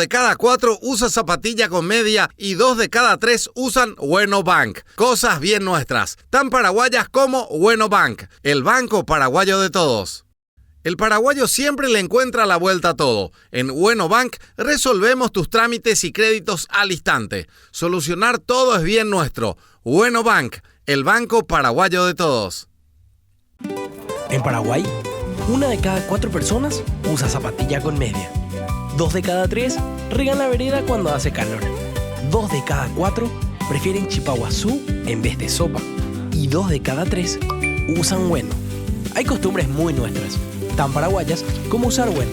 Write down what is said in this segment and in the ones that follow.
de cada 4 usa zapatilla con media y 2 de cada 3 usan Bueno Bank. Cosas bien nuestras, tan paraguayas como Bueno Bank, el banco paraguayo de todos. El paraguayo siempre le encuentra la vuelta a todo. En Bueno Bank resolvemos tus trámites y créditos al instante. Solucionar todo es bien nuestro. Bueno Bank, el banco paraguayo de todos. En Paraguay, 1 de cada 4 personas usa zapatilla con media. 2 de cada 3 riegan la vereda cuando hace calor. 2 de cada 4 prefieren chipaguazú en vez de sopa. Y 2 de cada 3 usan Bueno. Hay costumbres muy nuestras, tan paraguayas como usar Bueno.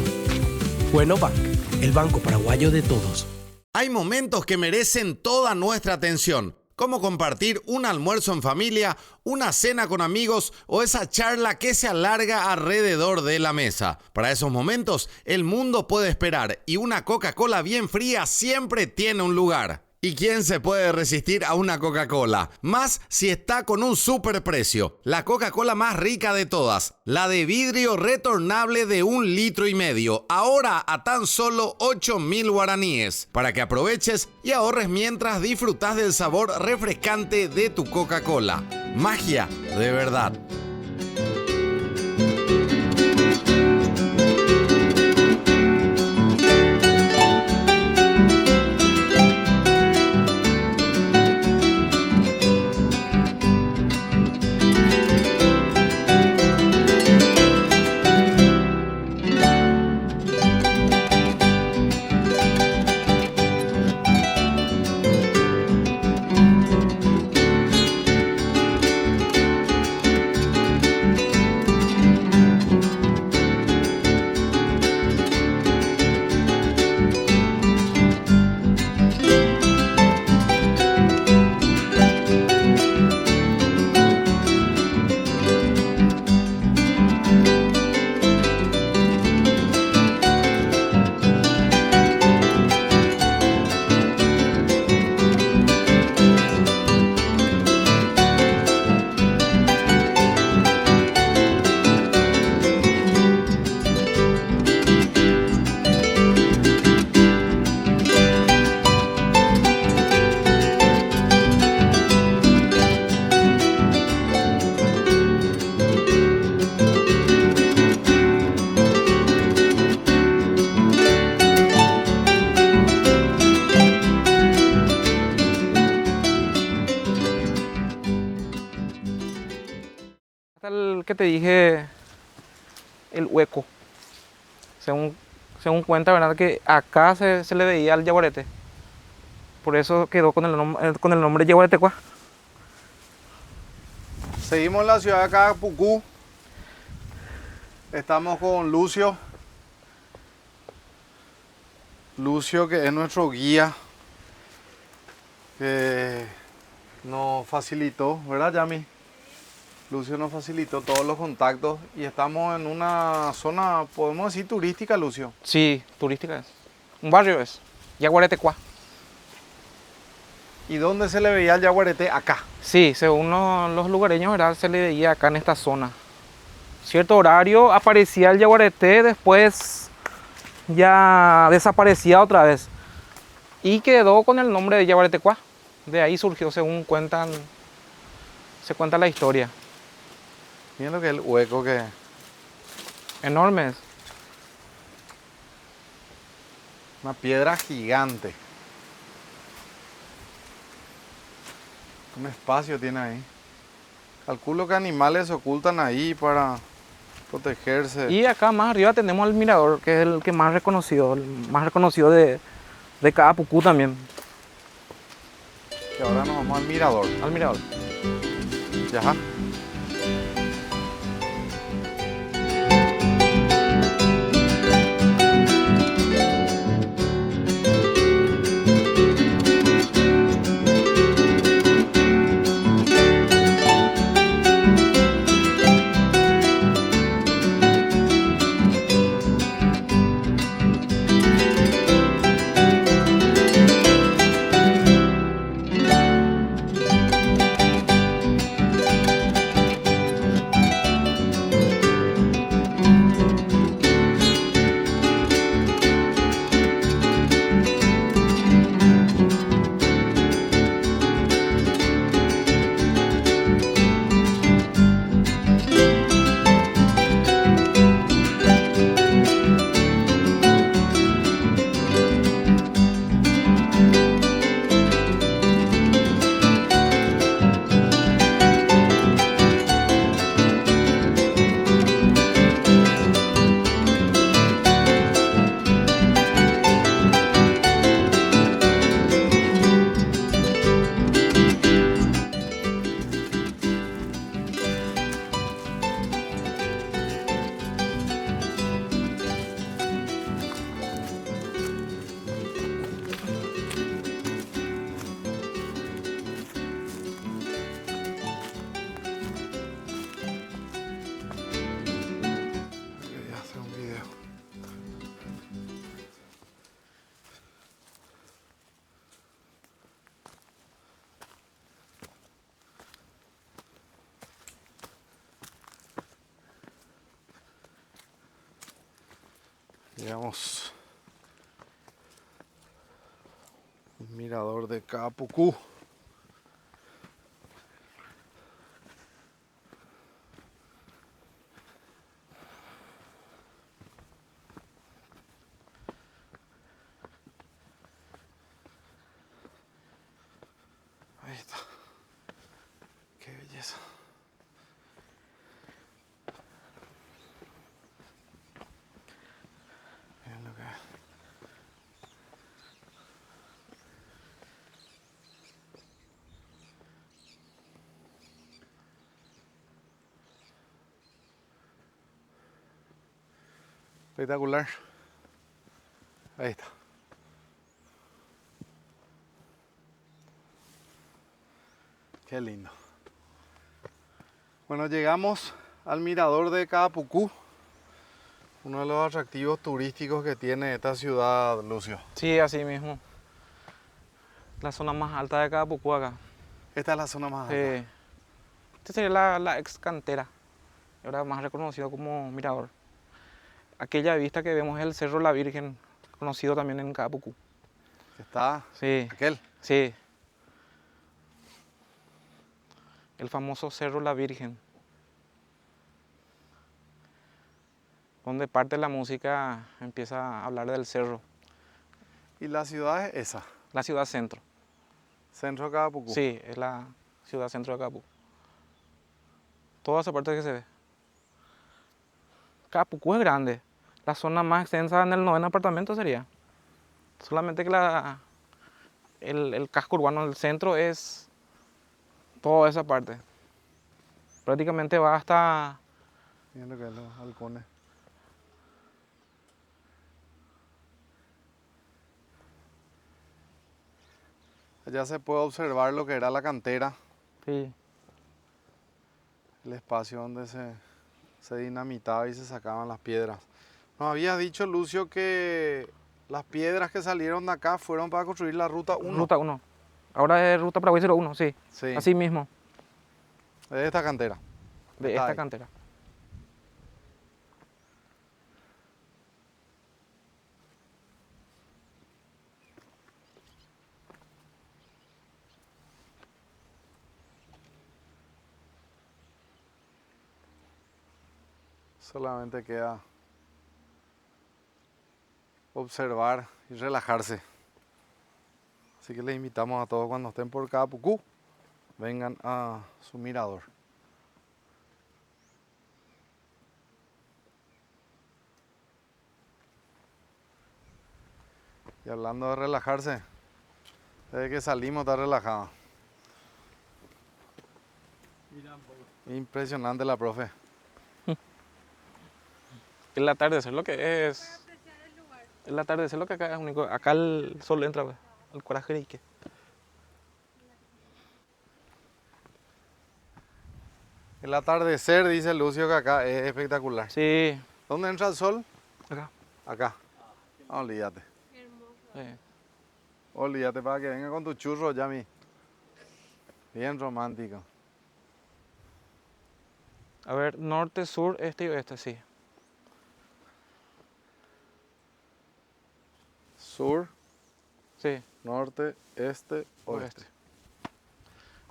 Bueno Bank, el banco paraguayo de todos. Hay momentos que merecen toda nuestra atención, como compartir un almuerzo en familia, una cena con amigos o esa charla que se alarga alrededor de la mesa. Para esos momentos, el mundo puede esperar y una Coca-Cola bien fría siempre tiene un lugar. ¿Y quién se puede resistir a una Coca-Cola? Más si está con un superprecio. La Coca-Cola más rica de todas. La de vidrio retornable de 1,5 litros. Ahora a tan solo 8.000 guaraníes. Para que aproveches y ahorres mientras disfrutas del sabor refrescante de tu Coca-Cola. Magia de verdad. El que te dije, el hueco. Según cuenta, ¿verdad? Que acá se le veía al yaguarete. Por eso quedó con el nombre Yaguaretecuá. Seguimos en la ciudad de acá, Pucú. Estamos con Lucio. Lucio, que es nuestro guía, que nos facilitó, ¿verdad, Yami? Lucio nos facilitó todos los contactos y estamos en una zona, podemos decir, turística, Lucio. Sí, turística es. Un barrio es. Yaguaretecuá. ¿Y dónde se le veía el yaguarete? Acá. Sí, según los lugareños, ¿verdad? Se le veía acá en esta zona. Cierto horario aparecía el yaguarete, después ya desaparecía otra vez. Y quedó con el nombre de Yaguaretecuá. De ahí surgió, según se cuenta la historia. Miren lo que es el hueco que... Enormes. Una piedra gigante. Un espacio tiene ahí. Calculo que animales se ocultan ahí para protegerse. Y acá más arriba tenemos el mirador, que es el que más reconocido, de cada Pucú también. Y ahora nos vamos al mirador. Al mirador. Ya. Digamos, un mirador de Capucú. Ahí está. Qué belleza. Miren lo que es. Espectacular. Ahí está. Qué lindo. Bueno, llegamos al mirador de Capucú, uno de los atractivos turísticos que tiene esta ciudad, Lucio. Sí, así mismo. La zona más alta de Capucú acá. Esta es la zona más alta. Esta sería la ex cantera, ahora más reconocido como mirador. Aquella vista que vemos es el Cerro La Virgen, conocido también en Capucú. ¿Está Sí, aquel? sí. El famoso Cerro La Virgen, donde parte de la música empieza a hablar del cerro. Y la ciudad es esa, La ciudad centro. centro de Capucú. Sí, es la ciudad centro de Capucú. Toda esa parte que se ve. Capucú es grande. La zona más extensa en el 9º apartamento sería. Solamente que el casco urbano del centro es toda esa parte. Prácticamente va hasta... Miren lo que es los halcones. Allá se puede observar lo que era la cantera, Sí, el espacio donde se dinamitaba y se sacaban las piedras. Nos habías dicho, Lucio, que las piedras que salieron de acá fueron para construir la ruta 1. Ruta 1. Ahora es Ruta Paraguay 01, sí. Sí. Así mismo, De esta cantera. de Está esta ahí. cantera. Solamente queda observar y relajarse. Así que les invitamos a todos cuando estén por Capucú, vengan a su mirador. Y hablando de relajarse, desde que salimos está relajado. Impresionante la profe. El atardecer lo que es... El atardecer lo que acá es único. Acá el sol entra, pues, el coraje de Ike. El atardecer, dice Lucio, que acá es espectacular. Sí, ¿Dónde entra el sol? acá. Acá. Olvídate. Sí. Olvídate para que venga con tu churro, Yami. Bien romántico. A ver, norte, sur, este y oeste, sí. Sur, Sí, norte, este, oeste. oeste.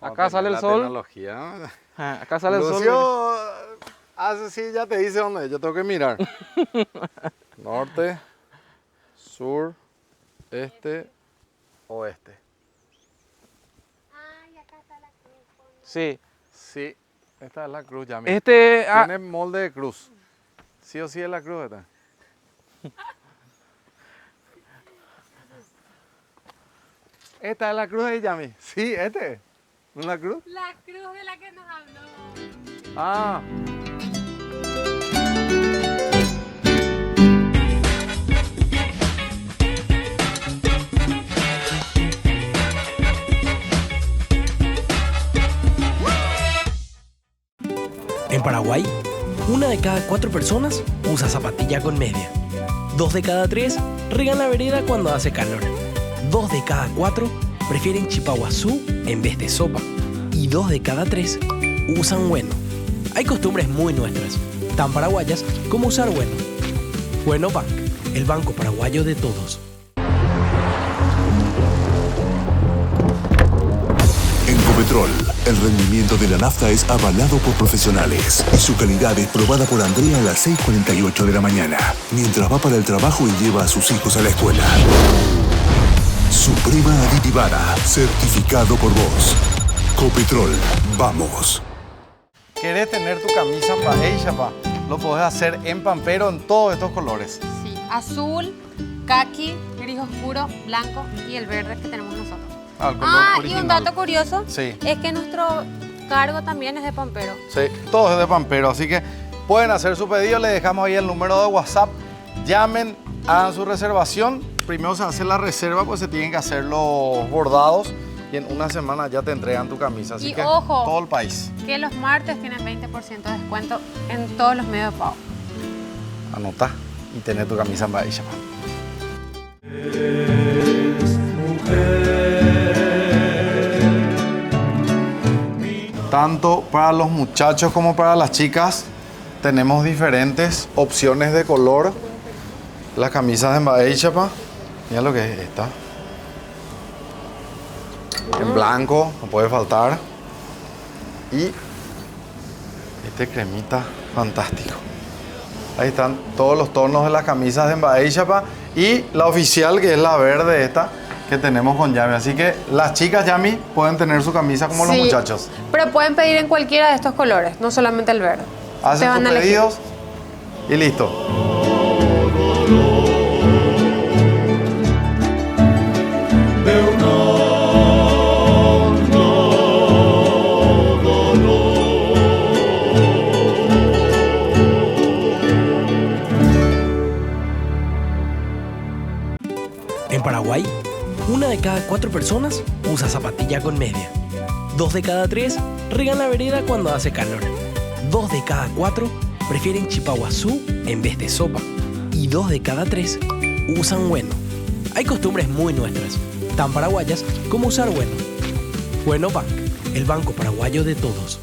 Acá sale el sol. Tecnología. Acá sale el sol. Lucio, hace sí, ya te dice dónde. Yo tengo que mirar. Norte, sur, este, oeste. Ay, acá está la cruz. Sí. Sí, esta es la cruz, Yami. Este... Tiene molde de cruz. Sí o sí es la cruz esta. Esta es la cruz de Yami. Sí, este. ¿No es la cruz? La cruz de la que nos habló. Ah. En Paraguay, 1 de cada 4 personas usa zapatilla con media. 2 de cada 3 riegan la vereda cuando hace calor. 2 de cada 4 prefieren chipaguazú en vez de sopa. Y 2 de cada 3 usan bueno. Hay costumbres muy nuestras, tan paraguayas como usar bueno. Bueno Bank. el banco paraguayo de todos. En Copetrol, el rendimiento de la nafta es avalado por profesionales y su calidad es probada por Andrea a las 6:48 de la mañana, mientras va para el trabajo y lleva a sus hijos a la escuela. Suprema Aditivada, certificado por vos. Copetrol, vamos. ¿Querés tener tu camisa Baella, pa? Lo podés hacer en Pampero en todos estos colores. Sí, azul, caqui, gris oscuro, blanco y el verde que tenemos nosotros. El color Y original. un dato curioso Sí. es que nuestro cargo también es de Pampero. Sí, todo es de Pampero, así que pueden hacer su pedido, les dejamos ahí el número de WhatsApp, llamen, hagan su reservación, primero se hace la reserva, pues se tienen que hacer los bordados y en una semana ya te entregan tu camisa, así Y que ojo. todo el país. Que los martes tienen 20% de descuento en todos los medios de pago. Anota y tener tu camisa en Baella. Tanto para los muchachos como para las chicas tenemos diferentes opciones de color. Las camisas en Baella, mira lo que es esta. En blanco, no puede faltar. Y este cremita fantástico. Ahí están todos los tonos de las camisas de Baella y la oficial, que es la verde esta, que tenemos con Yami. Así que las chicas Yami pueden tener su camisa como los Sí, muchachos. Pero pueden pedir en cualquiera de estos colores, no solamente el verde. Se Hacen van sus a elegir. pedidos y listo. En Paraguay, 1 de cada 4 personas usa zapatilla con media. 2 de cada 3 riegan la vereda cuando hace calor. 2 de cada 4 prefieren chipaguazú en vez de sopa. Y 2 de cada 3 usan bueno. Hay costumbres muy nuestras, tan paraguayas como usar bueno. Bueno Bank, el banco paraguayo de todos.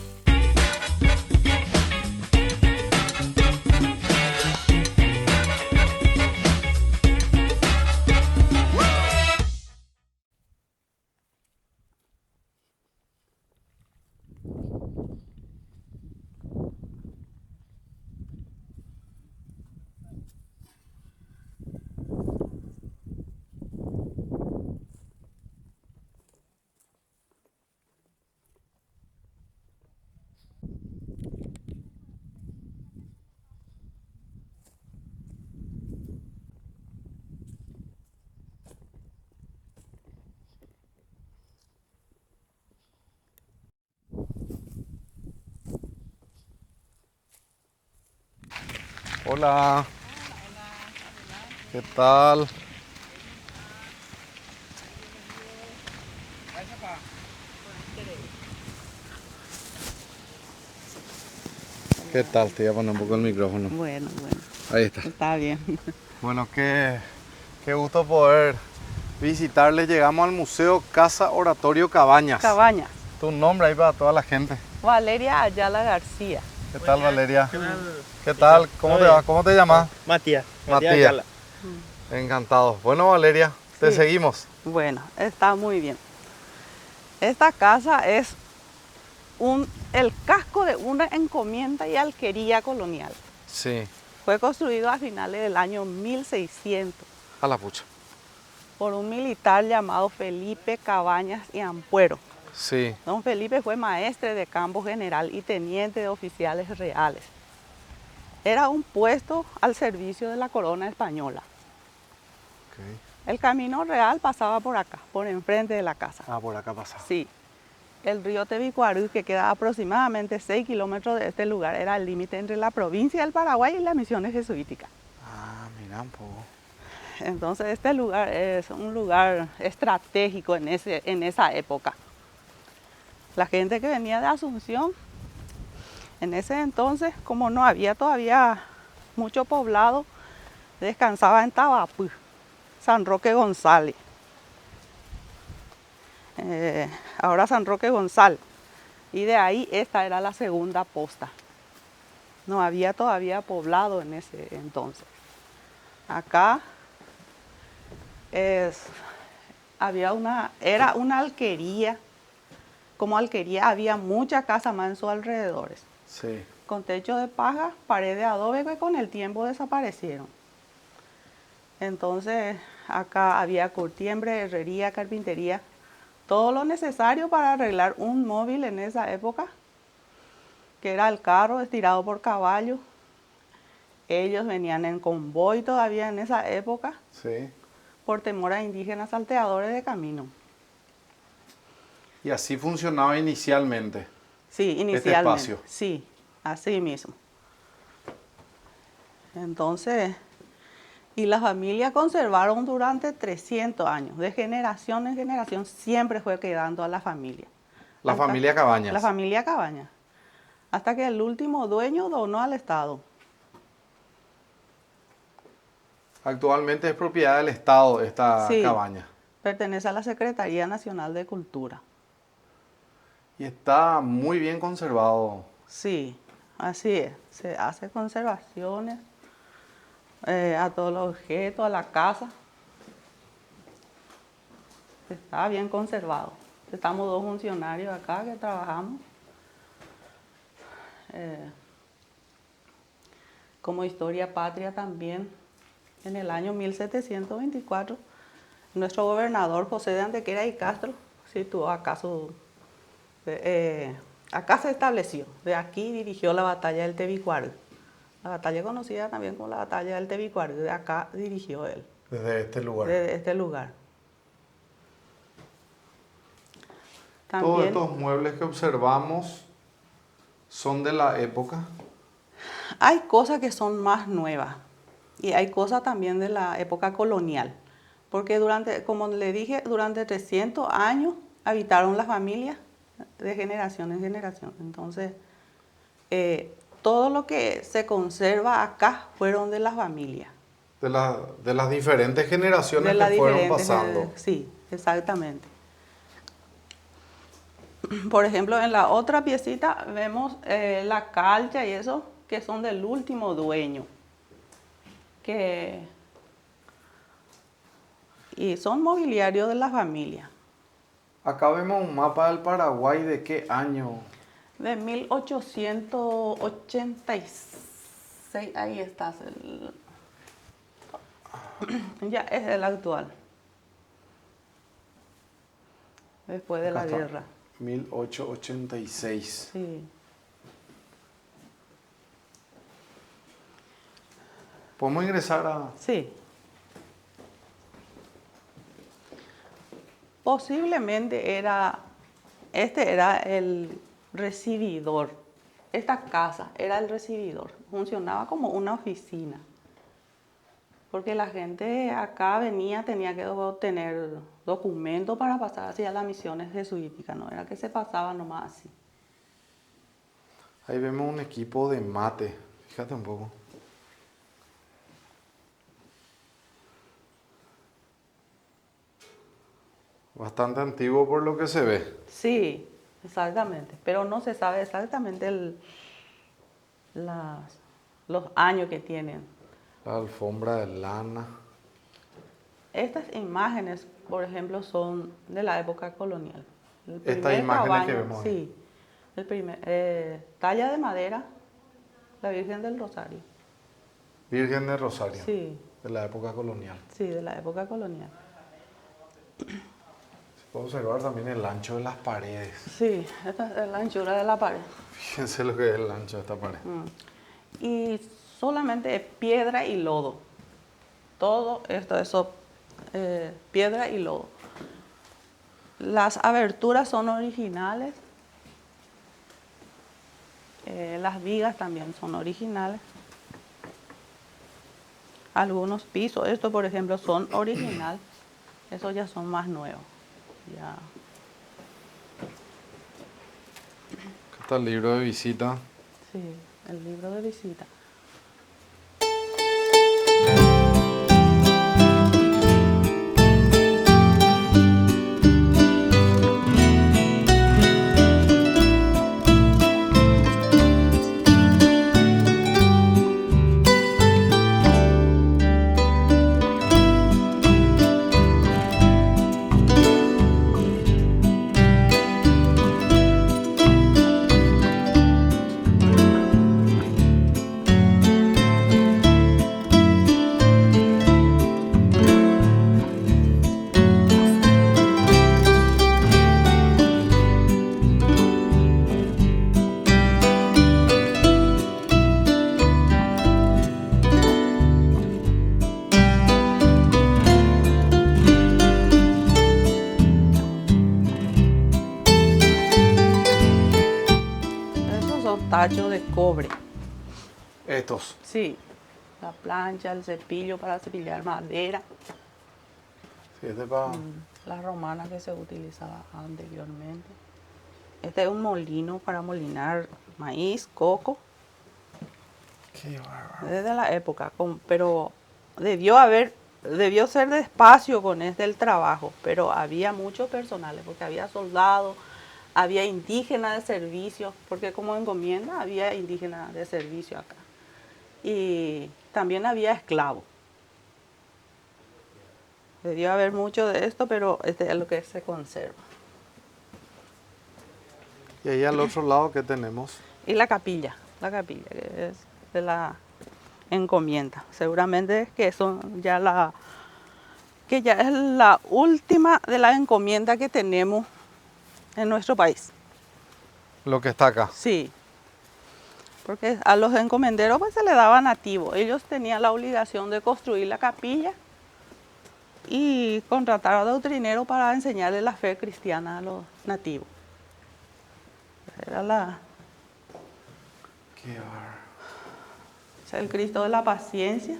Hola. ¿Qué tal? ¿Qué tal? Te voy a poner un poco el micrófono. Bueno, Ahí está. está bien. Bueno, qué gusto poder visitarles. Llegamos al Museo Casa Oratorio Cabañas. Cabañas. Tu nombre ahí para toda la gente. Valeria Ayala García. ¿Qué tal, Valeria? ¿Qué tal? ¿Cómo te va? ¿Cómo te llamas? Matías. Matías. Encantado. Bueno, Valeria, te Sí. seguimos. Bueno, está muy bien. Esta casa es el casco de una encomienda y alquería colonial. Sí, Fue construido a finales del año 1600 a la pucha. por un militar llamado Felipe Cabañas y Ampuero. Sí, Don Felipe fue maestre de campo general y teniente de oficiales reales. Era un puesto al servicio de la corona española. ok. El camino real pasaba por acá, por enfrente de la casa. Ah, por acá pasa. Sí. El río Tebicuarú, que queda aproximadamente 6 kilómetros de este lugar, era el límite entre la provincia del Paraguay y las misiones jesuíticas. Ah, mira un poco. Entonces este lugar es un lugar estratégico en esa época. La gente que venía de Asunción, en ese entonces, como no había todavía mucho poblado, descansaba en Tabapú, San Roque González. Ahora San Roque González. Y de ahí esta era la segunda posta. No había todavía poblado en ese entonces. Acá era una alquería. Como alquería había mucha casa más en sus alrededores. Sí. Con techo de paja, pared de adobe que con el tiempo desaparecieron. Entonces acá había curtiembre, herrería, carpintería, todo lo necesario para arreglar un móvil en esa época, que era el carro estirado por caballo. Ellos venían en convoy todavía en esa época, Sí. por temor a indígenas salteadores de camino. Y así funcionaba inicialmente. Sí, Este inicialmente. espacio. Sí, así mismo. Entonces, y la familia conservaron durante 300 años, de generación en generación, siempre fue quedando a la familia. La familia Cabañas. La familia Cabañas. Hasta que el último dueño donó al Estado. Actualmente es propiedad del Estado esta Sí. cabaña. Pertenece a la Secretaría Nacional de Cultura. Y está muy bien conservado. Sí, así es. Se hace conservaciones a todos los objetos, a la casa. Está bien conservado. Estamos 2 funcionarios acá que trabajamos. Como historia patria también, en el año 1724, nuestro gobernador José de Antequera y Castro situó acá acá se estableció. De aquí dirigió la batalla del Tebicuaro. La batalla conocida también como la batalla del Tebicuaro. De acá dirigió él, Desde este lugar. desde este lugar. Todos También estos muebles que observamos son de la época. hay cosas que son más nuevas y hay cosas también de la época colonial. Porque como le dije, durante 300 años habitaron las familias de generación en generación. Entonces, todo lo que se conserva acá fueron de las familias. De las diferentes generaciones De las que fueron diferentes pasando. Sí, exactamente. Por ejemplo, en la otra piecita vemos la calcha y eso, que son del último dueño. Y son mobiliarios de la familia. Acá vemos un mapa del Paraguay. ¿De qué año? De 1886, ahí está. Ya es el actual. Después de Acá la está. guerra. 1886. Sí. ¿Podemos ingresar a...? Sí. Posiblemente este era el recibidor. Esta casa era el recibidor. Funcionaba como una oficina. Porque la gente acá tenía que tener documentos para pasar hacia las misiones jesuíticas. No era que se pasaba nomás así. Ahí vemos un equipo de mate. Fíjate un poco. Bastante antiguo por lo que se ve. Sí, exactamente. Pero no se sabe exactamente los años que tienen. La alfombra de lana. Estas imágenes, por ejemplo, son de la época colonial. El Estas primer imágenes que cabaño, vemos ahí. sí. El talla de madera, la Virgen del Rosario. Virgen de Rosario. Sí, De la época colonial. sí, de la época colonial. Se puede observar también el ancho de las paredes. Sí, esta es la anchura de la pared. Fíjense lo que es el ancho de esta pared. Y solamente piedra y lodo. Todo esto es piedra y lodo. Las aberturas son originales. Las vigas también son originales. Algunos pisos, estos por ejemplo son originales. Esos ya son más nuevos. Ya. Acá está el libro de visita. Sí, el libro de visita. tachos de cobre. Estos. Sí, la plancha, el cepillo para cepillar madera, Sí, este para... la romana que se utilizaba anteriormente. Este es un molino para molinar maíz, coco, Qué bárbaro. desde la época, pero debió ser despacio con el trabajo, pero había muchos personales, porque había soldados, había indígenas de servicio, porque como encomienda había indígenas de servicio acá. Y también había esclavos. Debió haber mucho de esto, pero este es lo que se conserva. Y ahí al otro lado, ¿qué tenemos? Y la capilla, que es de la encomienda. Seguramente que que ya es la última de las encomiendas que tenemos en nuestro país. Lo que está acá. Sí, porque a los encomenderos pues se le daba nativo. Ellos tenían la obligación de construir la capilla y contratar a doctrineros para enseñarle la fe cristiana a los nativos. Era Qué bárbaro. es el Cristo de la paciencia.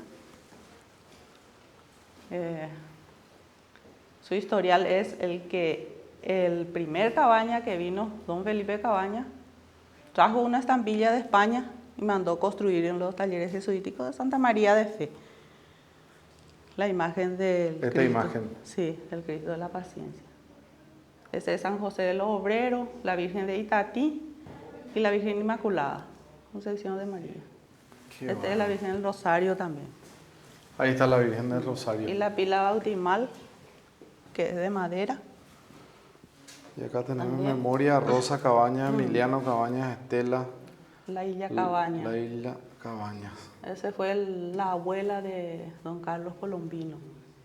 Su historial es el primer Cabaña que vino, don Felipe Cabaña, trajo una estampilla de España y mandó construir en los talleres jesuíticos de Santa María de Fe la imagen del Esta Cristo. imagen. Sí, el Cristo de la paciencia. Ese es San José de los Obreros, la Virgen de Itatí y la Virgen Inmaculada, Concepción de María. Qué Este es la Virgen del Rosario también. Ahí está la Virgen del Rosario. Y la pila bautismal, que es de madera. Y acá tenemos También. memoria a Rosa Cabañas, Emiliano Cabañas, Estela. La Isla Cabaña. La isla Cabañas. Esa fue la abuela de don Carlos Colombino.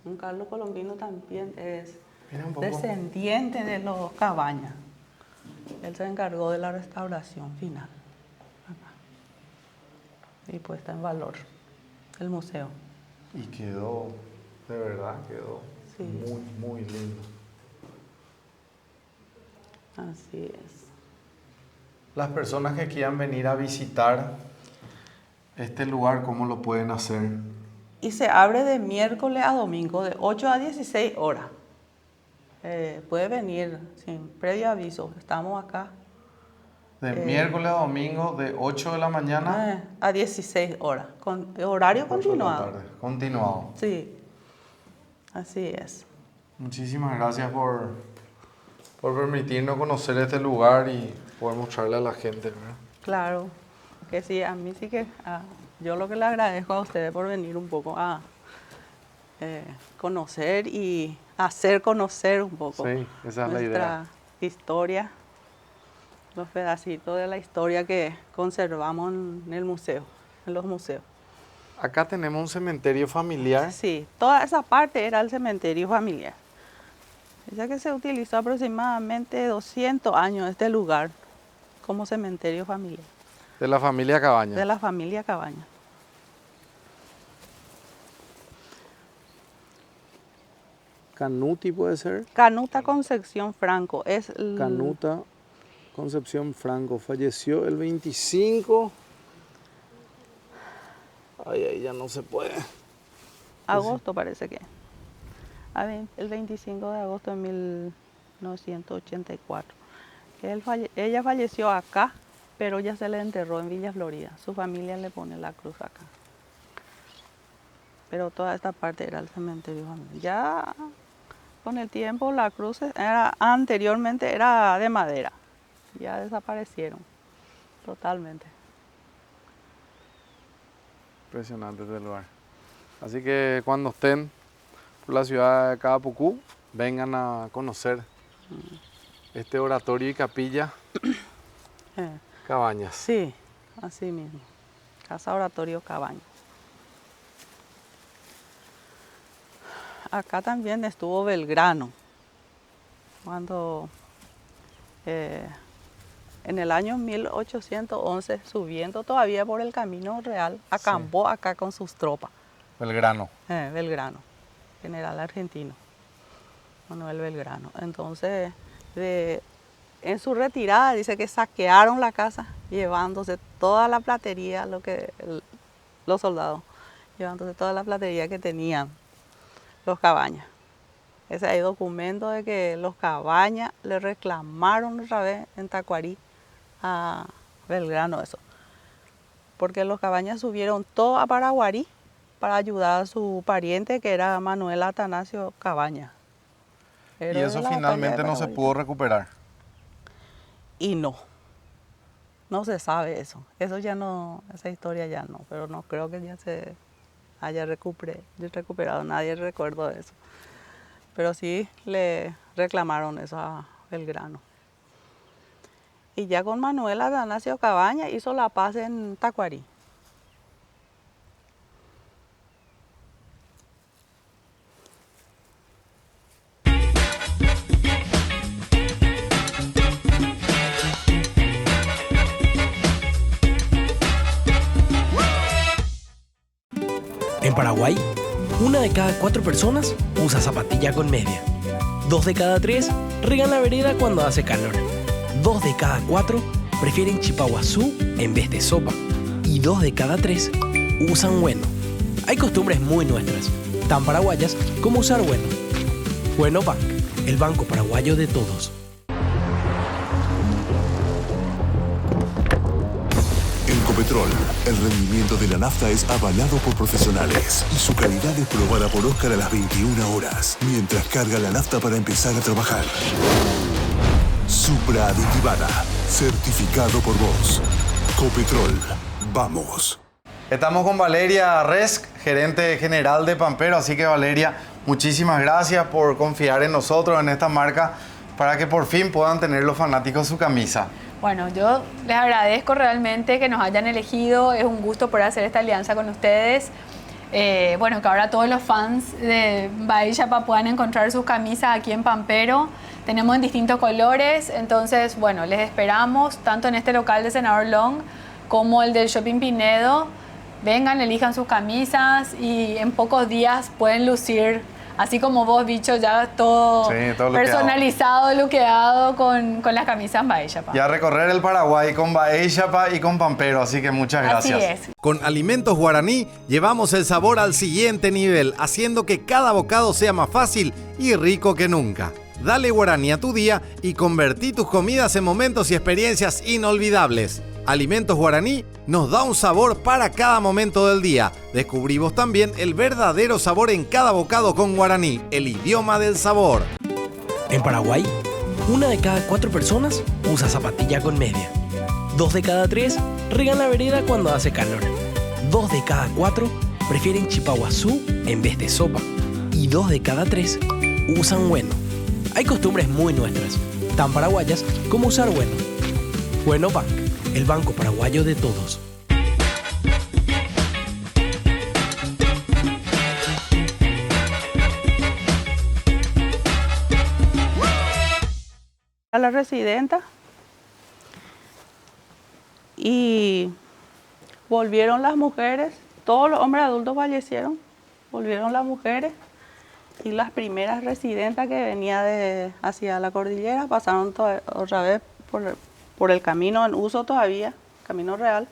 Don Carlos Colombino también es Mira un poco. descendiente de los Cabañas. Él se encargó de la restauración final. Acá. Y puesta en valor el museo. Y quedó, de verdad, quedó Sí. muy, muy lindo. Así es. Las personas que quieran venir a visitar este lugar, ¿cómo lo pueden hacer? Y se abre de miércoles a domingo de 8 a 16 horas. Puede venir sin previo aviso. Estamos acá De miércoles a domingo, de 8 de la mañana a 16 horas, con horario a 4 de la continuado. tarde. Continuado. Sí, así es. Muchísimas gracias por permitirnos conocer este lugar y poder mostrarle a la gente, ¿verdad? Claro, que sí, a mí sí que, yo lo que le agradezco a ustedes por venir un poco a conocer y hacer conocer un poco Sí, esa es la idea. nuestra historia, los pedacitos de la historia que conservamos en el museo, en los museos. Acá tenemos un cementerio familiar. Sí, toda esa parte era el cementerio familiar. Ya que se utilizó aproximadamente 200 años este lugar como cementerio familiar, De la familia Cabañas. de la familia Cabaña. Canuti puede ser. Canuta Concepción Franco es Canuta Concepción Franco. Falleció el 25. Ay, ya no se puede. agosto, parece que. El 25 de agosto de 1984. Ella falleció acá, pero ya se le enterró en Villa Florida. Su familia le pone la cruz acá. Pero toda esta parte era el cementerio familiar. Ya con el tiempo la cruz anteriormente era de madera. Ya desaparecieron totalmente. Impresionante este lugar. Así que cuando estén por la ciudad de Caapucú, vengan a conocer este oratorio y capilla Cabañas. Sí, así mismo. Casa Oratorio Cabaña. Acá también estuvo Belgrano, cuando en el año 1811, subiendo todavía por el Camino Real, acampó acá con sus tropas. Belgrano. Belgrano, general argentino, Manuel Belgrano. Entonces, de en su retirada dice que saquearon la casa, llevándose toda la platería, los soldados, llevándose toda la platería que tenían los Cabañas. Ese hay documento de que los Cabañas le reclamaron otra vez en Tacuarí a Belgrano eso. Porque los Cabañas subieron todo a Paraguarí para ayudar a su pariente que era Manuel Atanasio Cabañas. Y eso finalmente no se pudo recuperar. Y no se sabe eso. Eso ya no, esa historia ya no, pero no creo que ya se haya recuperado, nadie recuerda de eso. Pero sí le reclamaron eso a Belgrano. Y ya con Manuel Atanasio Cabañas hizo la paz en Tacuarí. En Paraguay, 1 de cada 4 personas usa zapatilla con media. 2 de cada 3 riegan la vereda cuando hace calor. 2 de cada 4 prefieren chipaguazú en vez de sopa. Y 2 de cada 3 usan bueno. Hay costumbres muy nuestras, tan paraguayas como usar bueno. Bueno Bank, el banco paraguayo de todos. En Copetrol, el rendimiento de la nafta es avalado por profesionales y su calidad es probada por Oscar a las 21 horas, mientras carga la nafta para empezar a trabajar. Supra aditivada, certificado por vos. Copetrol, vamos. Estamos con Valeria Resk, gerente general de Pampero, así que Valeria, muchísimas gracias por confiar en nosotros, en esta marca, para que por fin puedan tener los fanáticos su camisa. Bueno, yo les agradezco realmente que nos hayan elegido, es un gusto poder hacer esta alianza con ustedes. Bueno, que ahora todos los fans de Baixapa puedan encontrar sus camisas aquí en Pampero. Tenemos en distintos colores, entonces, bueno, les esperamos tanto en este local de Senador Long como el del Shopping Pinedo. Vengan, elijan sus camisas y en pocos días pueden lucir, así como vos, bicho, ya todo, sí, todo personalizado, luqueado con las camisas Baixapa. Y a recorrer el Paraguay con Baixapa y con Pampero, así que muchas gracias. Así es. Con Alimentos Guaraní llevamos el sabor al siguiente nivel, haciendo que cada bocado sea más fácil y rico que nunca. Dale Guaraní a tu día y convertí tus comidas en momentos y experiencias inolvidables. Alimentos Guaraní nos da un sabor para cada momento del día. Descubrimos también el verdadero sabor en cada bocado con Guaraní, el idioma del sabor. En Paraguay, 1 de cada 4 personas usa zapatilla con media. 2 de cada 3 riegan la vereda cuando hace calor. 2 de cada 4 prefieren chipaguazú en vez de sopa. Y 2 de cada 3 usan bueno. Hay costumbres muy nuestras, tan paraguayas como usar bueno. Bueno Bank, el banco paraguayo de todos. A la residenta y volvieron las mujeres, todos los hombres adultos fallecieron, volvieron las mujeres y las primeras residentas que venían hacia la cordillera pasaron otra vez por el camino en uso todavía, camino real,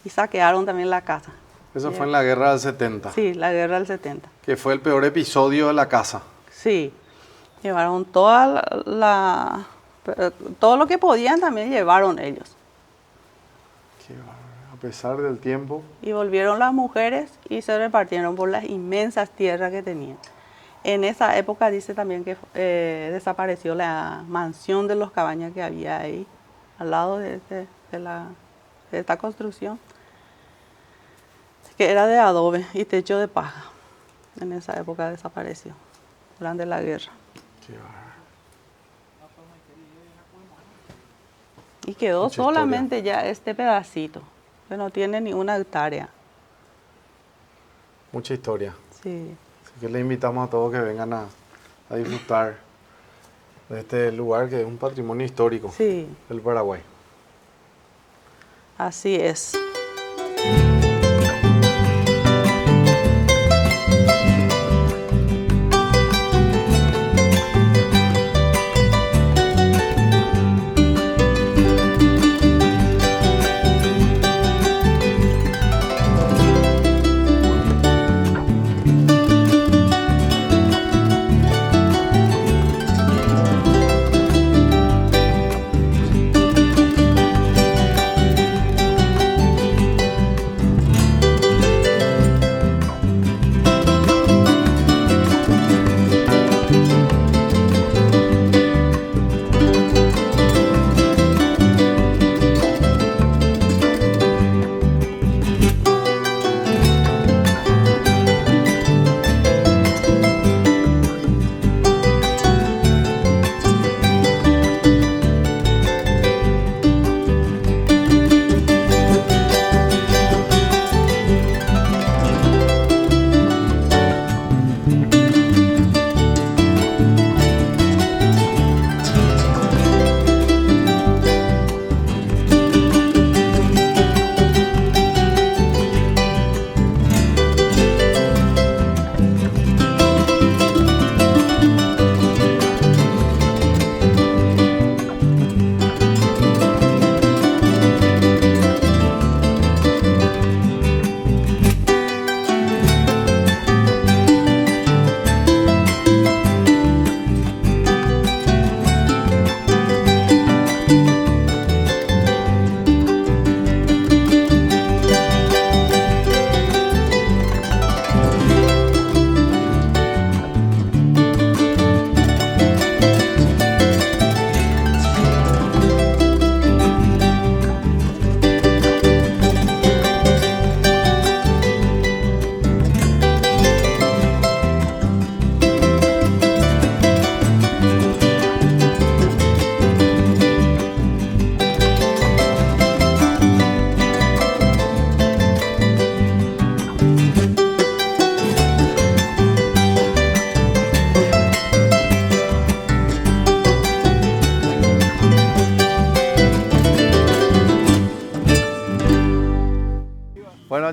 y saquearon también la casa. Eso fue en la guerra del 70. Sí, la guerra del 70. Que fue el peor episodio de la casa. Sí, llevaron todo lo que podían también llevaron ellos. A pesar del tiempo. Y volvieron las mujeres y se repartieron por las inmensas tierras que tenían. En esa época dice también que desapareció la mansión de los Cabañas que había ahí, al lado de esta construcción, que era de adobe y techo de paja. En esa época desapareció, durante la guerra. Y quedó mucha solamente historia. Ya este pedacito, que no tiene ni una hectárea. Mucha historia. Sí. Así que le invitamos a todos que vengan a disfrutar de este lugar que es un patrimonio histórico Sí. del Paraguay. Así es.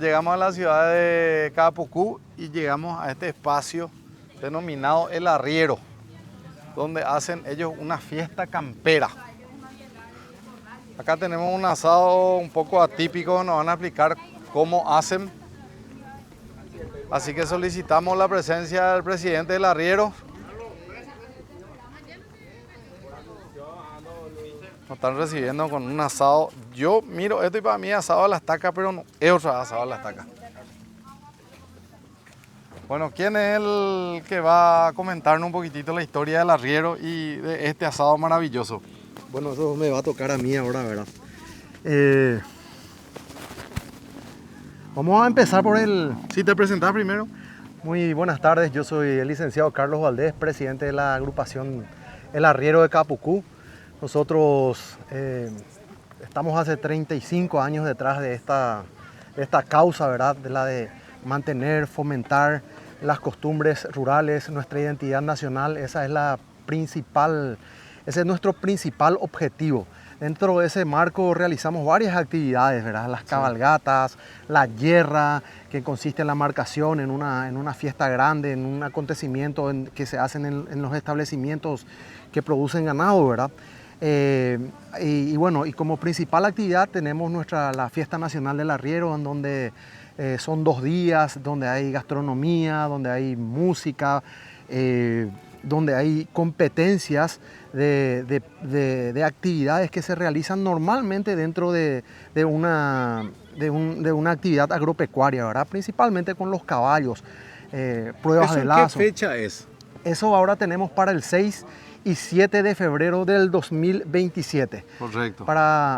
llegamos a la ciudad de Caapucú y llegamos a este espacio denominado El Arriero, donde hacen ellos una fiesta campera. Acá tenemos un asado un poco atípico, nos van a explicar cómo hacen. Así que solicitamos la presencia del presidente del Arriero. Nos están recibiendo con un asado. Yo miro esto y para mí es asado a la estaca, pero no es otro asado a la estaca. Bueno, ¿quién es el que va a comentarnos un poquitito la historia del Arriero y de este asado maravilloso? Bueno, eso me va a tocar a mí ahora, ¿verdad? Vamos a empezar por el... Si te presentás primero. Muy buenas tardes, yo soy el licenciado Carlos Valdés, presidente de la agrupación El Arriero de Caapucú. Nosotros estamos hace 35 años detrás de esta causa, ¿verdad? De la de mantener, fomentar las costumbres rurales, nuestra identidad nacional. Ese es nuestro principal objetivo. Dentro de ese marco realizamos varias actividades, ¿verdad? Las cabalgatas, la yerra, que consiste en la marcación en una fiesta grande, en un acontecimiento que se hacen en los establecimientos que producen ganado, ¿verdad? Y bueno, y como principal actividad tenemos la Fiesta Nacional del Arriero, en donde son 2 días, donde hay gastronomía, donde hay música, donde hay competencias de actividades que se realizan normalmente dentro de una actividad agropecuaria, ¿verdad? Principalmente con los caballos, pruebas de lazo. ¿Qué fecha es? Eso ahora tenemos para el 6 y 7 de febrero del 2027. Correcto.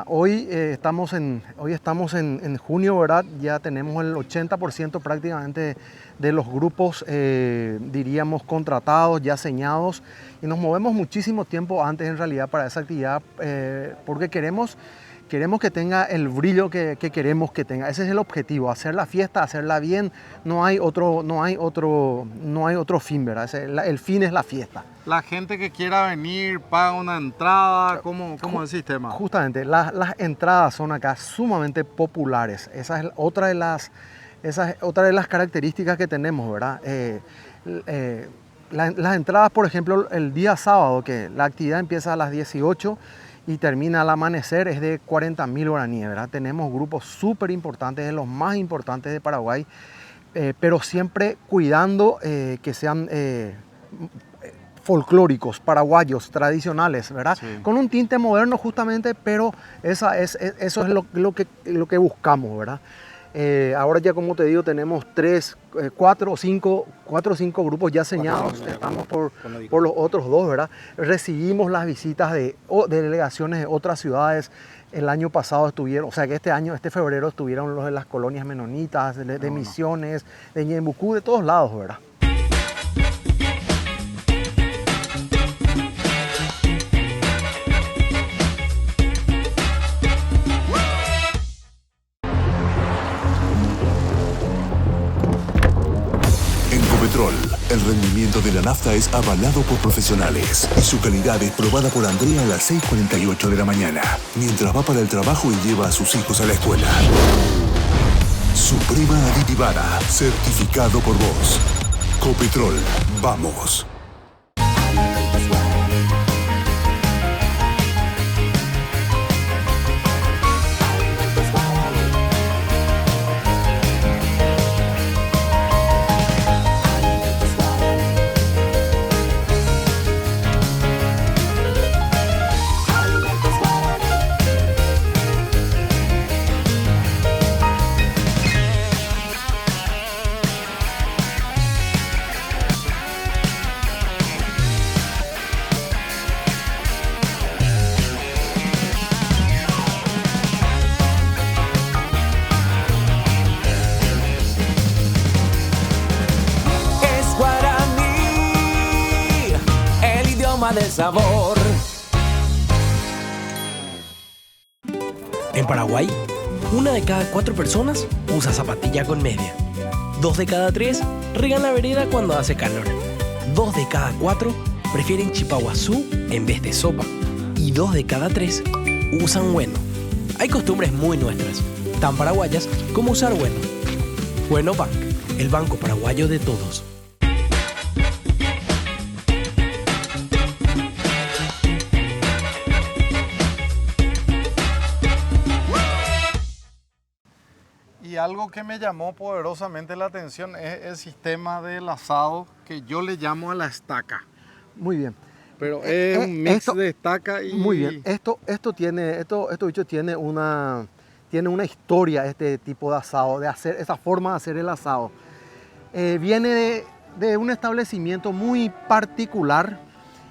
Hoy estamos en junio, ¿verdad? Ya tenemos el 80% prácticamente de los grupos, diríamos, contratados, ya señados, y nos movemos muchísimo tiempo antes en realidad para esa actividad, porque queremos que tenga el brillo que queremos que tenga. Ese es el objetivo, hacer la fiesta, hacerla bien. No hay otro fin, ¿verdad? El fin es la fiesta. La gente que quiera venir paga una entrada, ¿cómo es el sistema? Justamente, las entradas son acá sumamente populares. Esa es otra de las características que tenemos, ¿verdad? Las entradas, por ejemplo, el día sábado, que la actividad empieza a las 18 y termina al amanecer, es de 40.000 guaraníes, ¿verdad? Tenemos grupos súper importantes, de los más importantes de Paraguay, pero siempre cuidando que sean folclóricos, paraguayos, tradicionales, ¿verdad? Sí. Con un tinte moderno justamente, pero eso es lo que buscamos, ¿verdad? Ahora ya, como te digo, tenemos 4 o 5 grupos ya señados. Estamos por los otros 2, ¿verdad? Recibimos las visitas de delegaciones de otras ciudades. El año pasado estuvieron, o sea que este febrero estuvieron los de las colonias menonitas, de Misiones, de Ñembucú, de todos lados, ¿verdad? El rendimiento de la nafta es avalado por profesionales y su calidad es probada por Andrea a las 6:48 de la mañana, mientras va para el trabajo y lleva a sus hijos a la escuela. Suprema Aditivara, certificado por vos. Copetrol, vamos. Del sabor. En Paraguay, 1 de cada 4 personas usa zapatilla con media. 2 de cada 3 riegan la vereda cuando hace calor. 2 de cada 4 prefieren chipaguazú en vez de sopa. Y 2 de cada 3 usan bueno. Hay costumbres muy nuestras, tan paraguayas como usar bueno. Bueno Bank, el banco paraguayo de todos. Y algo que me llamó poderosamente la atención es el sistema del asado que yo le llamo a la estaca. Muy bien. Pero es un mix esto- de estaca y... Muy bien. Esto bicho tiene una historia, este tipo de asado, de hacer esa forma de hacer el asado. Viene de un establecimiento muy particular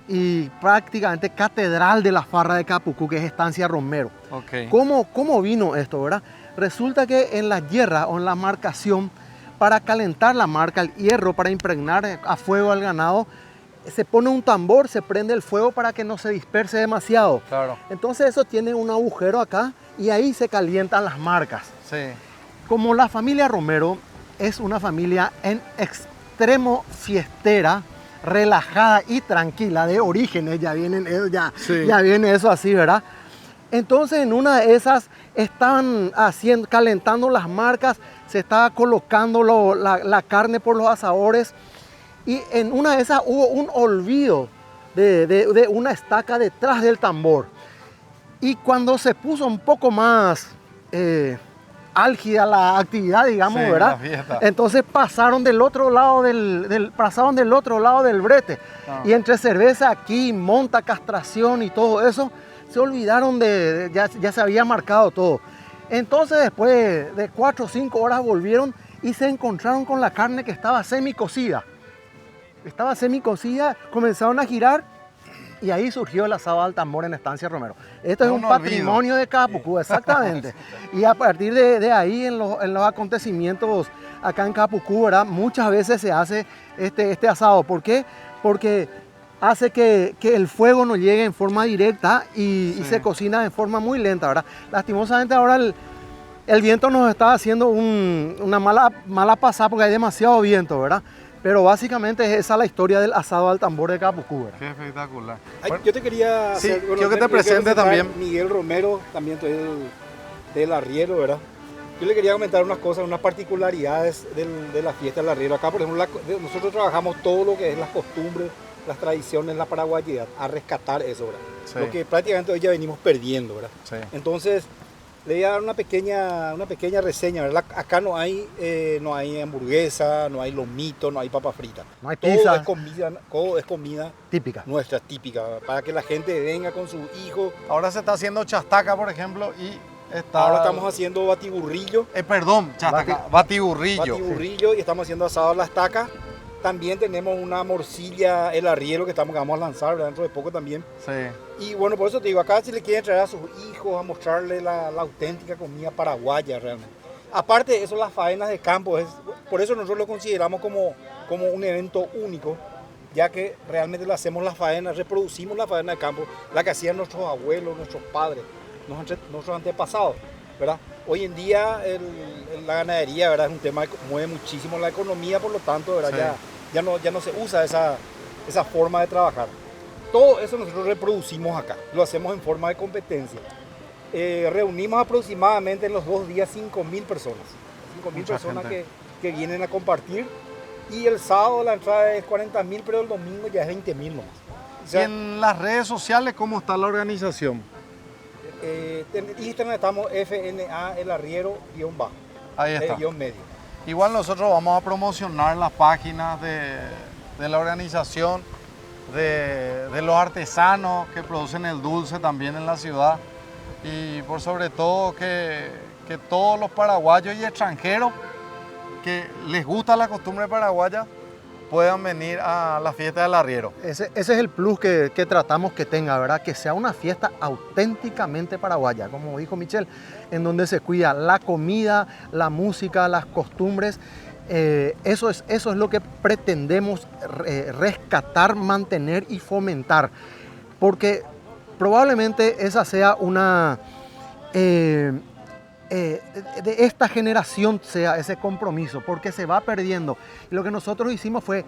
y prácticamente catedral de la farra de Capucú, que es Estancia Romero. Ok. ¿Cómo vino esto, verdad? Resulta que en la hierra o en la marcación, para calentar la marca, el hierro, para impregnar a fuego al ganado, se pone un tambor, se prende el fuego para que no se disperse demasiado. Claro. Entonces eso tiene un agujero acá y ahí se calientan las marcas. Sí. Como la familia Romero es una familia en extremo fiestera, relajada y tranquila de orígenes, ya viene eso así, ¿verdad? Entonces en una de esas estaban calentando las marcas, se estaba colocando la carne por los asadores y en una de esas hubo un olvido de una estaca detrás del tambor. Y cuando se puso un poco más álgida la actividad, digamos, Sí, ¿verdad? la fiesta. Entonces pasaron del otro lado del brete. Ah. Y entre cerveza aquí, monta, castración y todo eso, se olvidaron ya se había marcado todo. Entonces después de 4 o 5 horas volvieron y se encontraron con la carne que estaba semicocida. Comenzaron a girar y ahí surgió el asado al tambor en Estancia Romero. Esto es un patrimonio de Capucú, exactamente. Y a partir de ahí, en los acontecimientos acá en Capucú, ¿verdad? Muchas veces se hace este asado. ¿Por qué? Porque hace que el fuego no llegue en forma directa y se cocina de forma muy lenta, ¿verdad? Lastimosamente ahora el viento nos está haciendo una mala pasada porque hay demasiado viento, ¿verdad? Pero básicamente esa es la historia del asado al tambor de Capucú, ¿verdad? Qué espectacular. Ay, yo te quería Sí, hacer, quiero que te quiero presente presentar también. Miguel Romero, también soy del arriero, ¿verdad? Yo le quería comentar unas cosas, unas particularidades de la fiesta del arriero. Acá, por ejemplo, nosotros trabajamos todo lo que es las costumbres, las tradiciones, la paraguayidad, a rescatar eso, ¿verdad? Sí. Lo que prácticamente hoy ya venimos perdiendo, ¿verdad? Sí. Entonces, le voy a dar una pequeña reseña, ¿verdad? Acá no hay hamburguesa, no hay lomito, no hay papa frita. No hay pizza. Todo es comida Típica. nuestra, típica, para que la gente venga con sus hijos. Ahora se está haciendo chastaca, por ejemplo, y está... Ahora estamos haciendo batiburrillo. Perdón, chastaca, batiburrillo. Batiburrillo y estamos haciendo asado a la estaca. También tenemos una morcilla, el arriero, que vamos a lanzar, ¿verdad? Dentro de poco también. Sí. Y bueno, por eso te digo, acá si le quieren traer a sus hijos a mostrarle la auténtica comida paraguaya realmente. Aparte de eso, las faenas de campo, por eso nosotros lo consideramos como un evento único, ya que realmente le hacemos las faenas, reproducimos la faena de campo, la que hacían nuestros abuelos, nuestros padres, nuestros antepasados, ¿verdad? Hoy en día la ganadería, ¿verdad? Es un tema que mueve muchísimo la economía, por lo tanto, ¿verdad? Sí. Ya no se usa esa forma de trabajar. Todo eso nosotros reproducimos acá, lo hacemos en forma de competencia. Reunimos aproximadamente en los 2 días 5.000 personas. 5.000 Mucha personas gente. que vienen a compartir. Y el sábado la entrada es 40.000, pero el domingo ya es 20.000 nomás. O Y sea, en las redes sociales, ¿cómo está la organización? en Instagram estamos FNA El Arriero _bajo. Ahí está. Guión medio. Igual nosotros vamos a promocionar las páginas de la organización, de los artesanos que producen el dulce también en la ciudad y por sobre todo que todos los paraguayos y extranjeros que les gusta la costumbre paraguaya puedan venir a la fiesta del arriero. Ese es el plus que tratamos que tenga, ¿verdad? Que sea una fiesta auténticamente paraguaya, como dijo Michelle, en donde se cuida la comida, la música, las costumbres. Eso es lo que pretendemos rescatar, mantener y fomentar. Porque probablemente esa sea una... de esta generación sea ese compromiso, porque se va perdiendo. Y lo que nosotros hicimos fue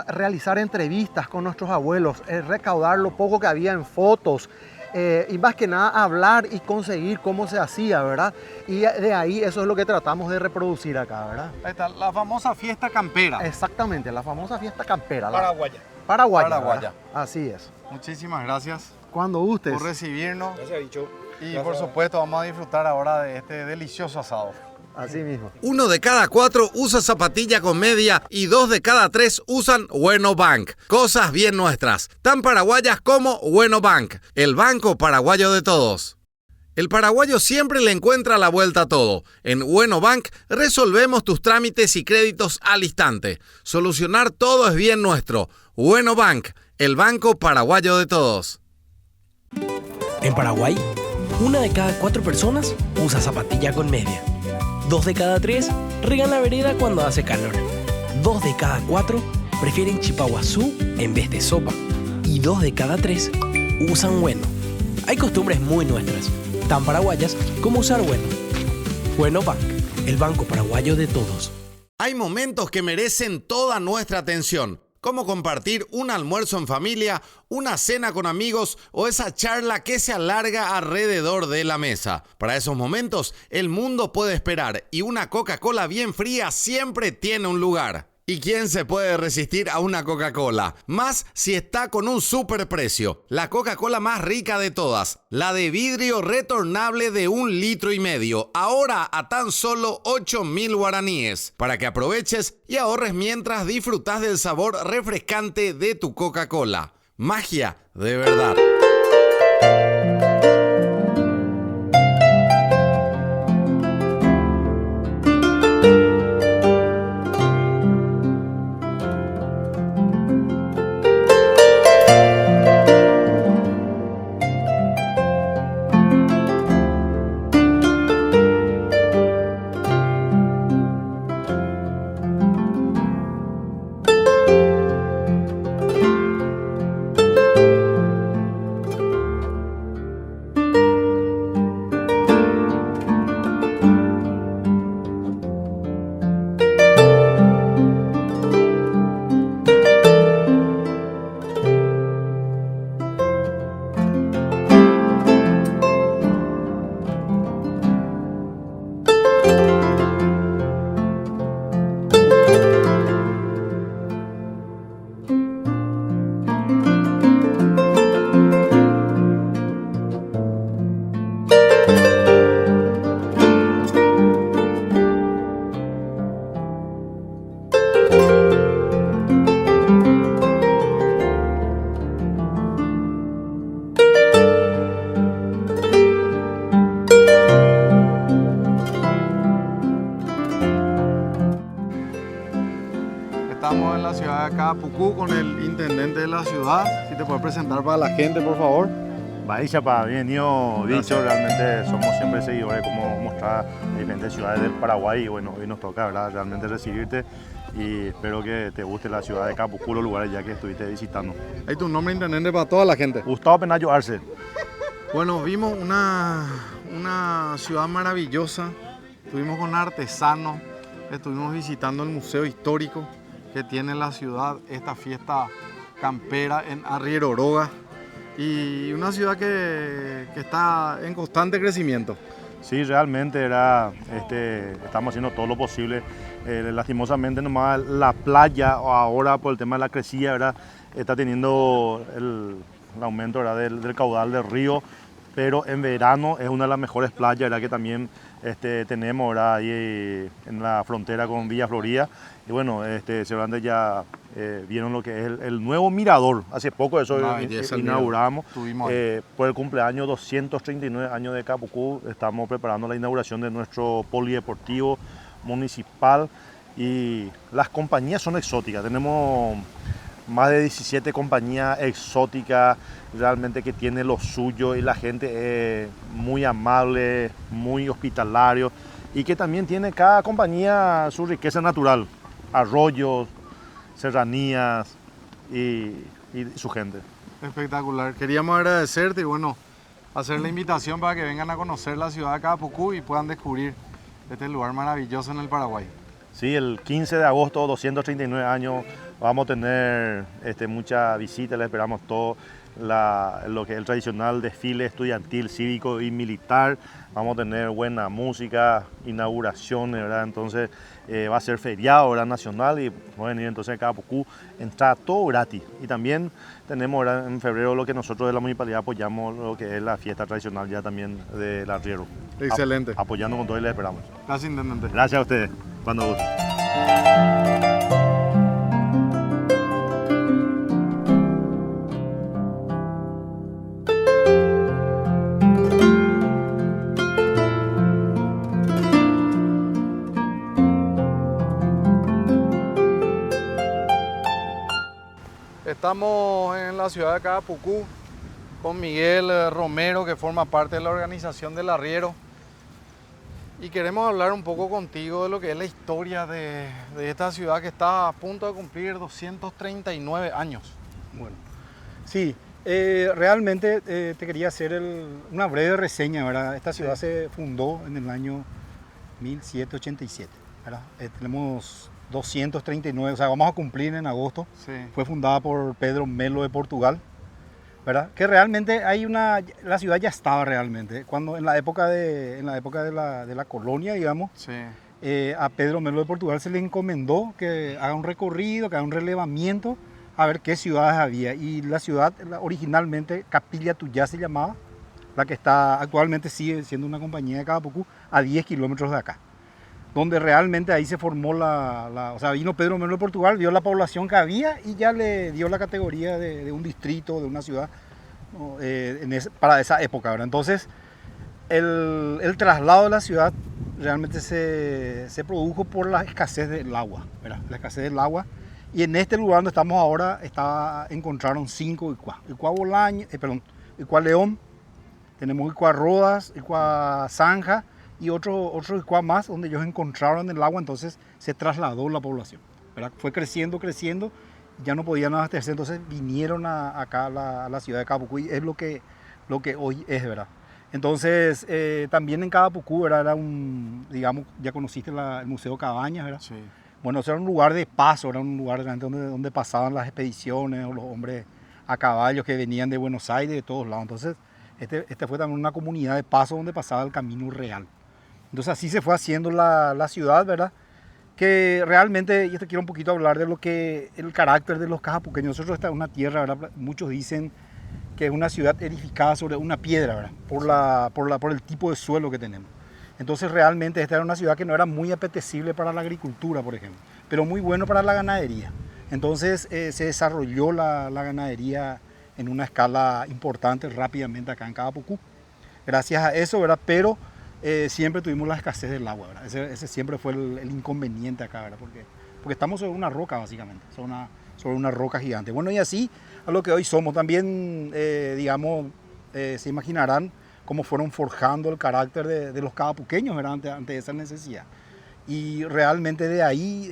realizar entrevistas con nuestros abuelos, recaudar lo poco que había en fotos, y más que nada hablar y conseguir cómo se hacía, ¿verdad? Y de ahí eso es lo que tratamos de reproducir acá, ¿verdad? Ahí está, la famosa fiesta campera. Exactamente, la famosa fiesta campera. Paraguaya. Paraguaya. Paraguaya. ¿verdad? Así es. Muchísimas gracias Cuando gustes. por recibirnos Gracias, bicho. y por supuesto vamos a disfrutar ahora de este delicioso asado. Así mismo. 1 de cada 4 usa zapatilla con media y 2 de cada 3 usan Bueno Bank. Cosas bien nuestras, tan paraguayas como Bueno Bank, el banco paraguayo de todos. El paraguayo siempre le encuentra la vuelta a todo. En Bueno Bank resolvemos tus trámites y créditos al instante. Solucionar todo es bien nuestro. Bueno Bank, el banco paraguayo de todos. En Paraguay, 1 de cada 4 personas usa zapatilla con media. 2 de cada 3 riegan la vereda cuando hace calor. 2 de cada 4 prefieren chipaguazú en vez de sopa. Y 2 de cada 3 usan Bueno. Hay costumbres muy nuestras, tan paraguayas como usar Bueno. Bueno Bank, el banco paraguayo de todos. Hay momentos que merecen toda nuestra atención, como compartir un almuerzo en familia, una cena con amigos o esa charla que se alarga alrededor de la mesa. Para esos momentos, el mundo puede esperar y una Coca-Cola bien fría siempre tiene un lugar. ¿Y quién se puede resistir a una Coca-Cola? Más si está con un superprecio. La Coca-Cola más rica de todas. La de vidrio retornable de 1,5 litros. Ahora a tan solo 8.000 guaraníes. Para que aproveches y ahorres mientras disfrutas del sabor refrescante de tu Coca-Cola. Magia de verdad. Estamos en la ciudad de Capucú con el intendente de la ciudad. Si te puedes presentar para la gente, por favor. Baixapa, bienvenido, dicho, realmente somos siempre seguidores de cómo mostrar diferentes ciudades del Paraguay y bueno, hoy nos toca, ¿verdad?, realmente recibirte y espero que te guste la ciudad de Capucú, los lugares ya que estuviste visitando. Ahí tu nombre, intendente, para toda la gente. Gustavo Penayo Arce. Bueno, vimos una ciudad maravillosa, estuvimos con artesanos, estuvimos visitando el museo histórico que tiene la ciudad, esta fiesta campera en Arrieroroga y una ciudad que está en constante crecimiento. Sí, realmente estamos haciendo todo lo posible. Lastimosamente nomás la playa ahora por el tema de la crecida, ¿verdad?, está teniendo el aumento, ¿verdad?, del caudal del río, pero en verano es una de las mejores playas, ¿verdad?, que también tenemos, ¿verdad?, ahí en la frontera con Villa Florida. Y bueno, seguramente ya vieron lo que es el nuevo mirador. Hace poco eso inauguramos. Por el cumpleaños 239 años de Capucú, estamos preparando la inauguración de nuestro polideportivo municipal y las compañías son exóticas. Tenemos más de 17 compañías exóticas realmente que tienen lo suyo y la gente es muy amable, muy hospitalario y que también tiene cada compañía su riqueza natural, arroyos, serranías y su gente. Espectacular. Queríamos agradecerte y bueno, hacer la invitación para que vengan a conocer la ciudad de Capucú y puedan descubrir este lugar maravilloso en el Paraguay. Sí, el 15 de agosto, 239 años, vamos a tener mucha visita, le esperamos todos. lo que es el tradicional desfile estudiantil, cívico y militar. Vamos a tener buena música, inauguraciones, ¿verdad? Entonces va a ser feriado, ¿verdad? Nacional, y pueden ir entonces a Carapucú, entrada todo gratis. Y también tenemos, ¿verdad?, en febrero lo que nosotros de la municipalidad apoyamos, lo que es la fiesta tradicional ya también del arriero. Excelente. Apoyando con todo y les esperamos. Gracias, intendente. Gracias a ustedes. Cuando gusten. Estamos en la ciudad de Carapucú con Miguel Romero, que forma parte de la organización del arriero. Y queremos hablar un poco contigo de lo que es la historia de esta ciudad que está a punto de cumplir 239 años. Bueno, sí, realmente te quería hacer una breve reseña, ¿verdad? Esta ciudad se fundó en el año 1787, ¿verdad? Tenemos 239, o sea, vamos a cumplir en agosto. Sí. Fue fundada por Pedro Melo de Portugal, ¿verdad? Que realmente la ciudad ya estaba realmente, cuando en la época de la colonia, digamos, Sí. A Pedro Melo de Portugal se le encomendó que haga un recorrido, que haga un relevamiento, a ver qué ciudades había. Y la ciudad, originalmente Capilla Tuyá se llamaba, la que está actualmente sigue siendo una compañía de Carapucú, a 10 kilómetros de acá. Donde realmente ahí se formó o sea, vino Pedro Melo de Portugal, vio la población que había y ya le dio la categoría de un distrito, de una ciudad, ¿no? Para esa época, ¿verdad? Entonces, el traslado de la ciudad realmente se produjo por la escasez del agua, ¿verdad? La escasez del agua. Y en este lugar donde estamos ahora encontraron 5 icuá. Icuá León, tenemos Icuá Rodas, Icuá Zanja, y otro icuá más donde ellos encontraron el agua, entonces se trasladó la población, ¿verdad? Fue creciendo, ya no podían abastecerse, entonces vinieron acá a la ciudad de Carapucú, y es lo que hoy es, ¿verdad? Entonces, también en Carapucú, ¿verdad? Era digamos, ya conociste el Museo Cabañas, ¿verdad? Sí. Bueno, eso era un lugar de paso, era un lugar donde pasaban las expediciones o los hombres a caballo que venían de Buenos Aires, de todos lados. Entonces, este fue también una comunidad de paso donde pasaba el camino real. Entonces así se fue haciendo la ciudad, ¿verdad? Que realmente, yo te quiero un poquito hablar de el carácter de los cajapuqueños. Nosotros esta es una tierra, ¿verdad? Muchos dicen que es una ciudad edificada sobre una piedra, ¿verdad? Por el tipo de suelo que tenemos. Entonces realmente esta era una ciudad que no era muy apetecible para la agricultura, por ejemplo, pero muy bueno para la ganadería. Entonces se desarrolló la ganadería en una escala importante rápidamente acá en Carapucú. Gracias a eso, ¿verdad? Pero siempre tuvimos la escasez del agua, ¿verdad? Ese siempre fue el inconveniente acá, ¿verdad? Porque estamos sobre una roca, básicamente, sobre una roca gigante. Bueno, y así a lo que hoy somos. También, digamos, se imaginarán cómo fueron forjando el carácter de los carapuqueños, ¿verdad? Ante esa necesidad. Y realmente de ahí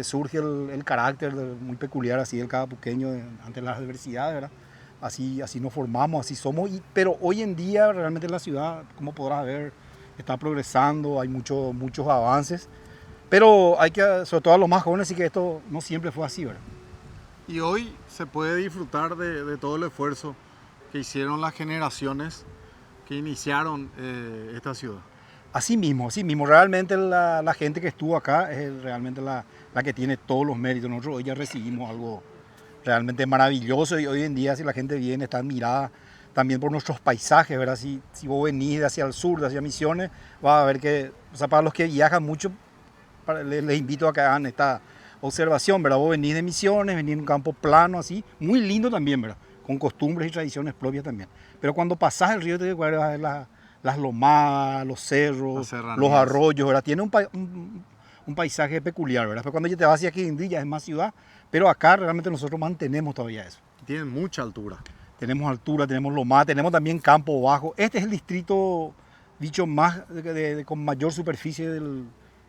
surge el carácter muy peculiar así del carapuqueño ante las adversidades, ¿verdad? Así nos formamos, así somos. Pero hoy en día realmente la ciudad, como podrás ver, está progresando, hay muchos avances, pero hay que, sobre todo a los más jóvenes, sí que esto no siempre fue así, ¿verdad? Y hoy se puede disfrutar de todo el esfuerzo que hicieron las generaciones que iniciaron esta ciudad. Así mismo, realmente la gente que estuvo acá es realmente la que tiene todos los méritos. Nosotros hoy ya recibimos algo realmente maravilloso y hoy en día si la gente viene está admirada también por nuestros paisajes, ¿verdad? Si vos venís de hacia el sur, de hacia Misiones, vas a ver que, o sea, para los que viajan mucho, les invito a que hagan esta observación, ¿verdad? Vos venís de Misiones, venís en un campo plano así, muy lindo también, ¿verdad? Con costumbres y tradiciones propias también. Pero cuando pasás el río te vas a ver las lomadas, los cerros, los arroyos, ¿verdad? Tiene un paisaje peculiar, ¿verdad? Pero cuando ya te vas hacia Quindío es más ciudad, pero acá realmente nosotros mantenemos todavía eso. Tienen mucha altura. Tenemos altura, tenemos lomada, tenemos también campo bajo. Este es el distrito, dicho, más con mayor superficie del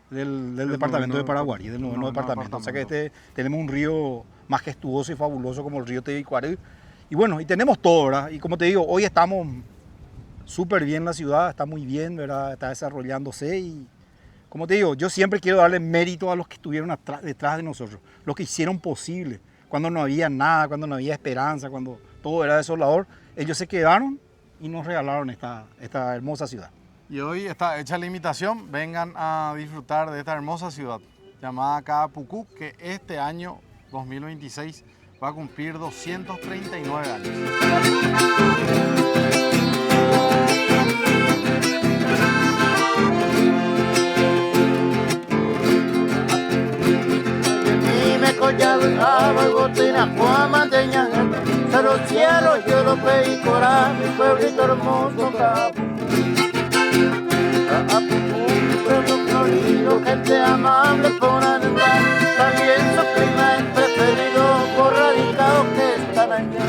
departamento de Paraguay, del noveno departamento. O sea que tenemos un río majestuoso y fabuloso como el río Tebicuaré. Y bueno, y tenemos todo, ¿verdad? Y como te digo, hoy estamos súper bien la ciudad, está muy bien, ¿verdad? Está desarrollándose y, como te digo, yo siempre quiero darle mérito a los que estuvieron detrás de nosotros, los que hicieron posible, cuando no había nada, cuando no había esperanza, cuando todo era desolador. Ellos se quedaron y nos regalaron esta hermosa ciudad. Y hoy está hecha la invitación, vengan a disfrutar de esta hermosa ciudad llamada Caapucú, que este año 2026 va a cumplir 239 años. Cero cielo, yo lo pedí coral, mi pueblito hermoso, pueblo florido, gente amable por andar, también su clima es preferido por radicados que están allá.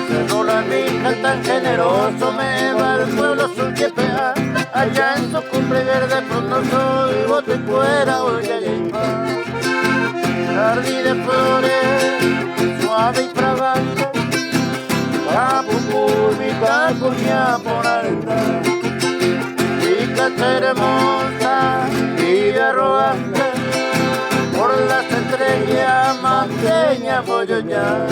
Cerro La Mija tan generoso me va el pueblo sur que pega, allá en su cumbre verde frondoso y bote fuera voy a llevar. Jardín de flores, suave y fragante, Caapucú, mi cacuña por andar. Chica hermosa y arrogante, por las estrellas más pequeñas voy a hallar.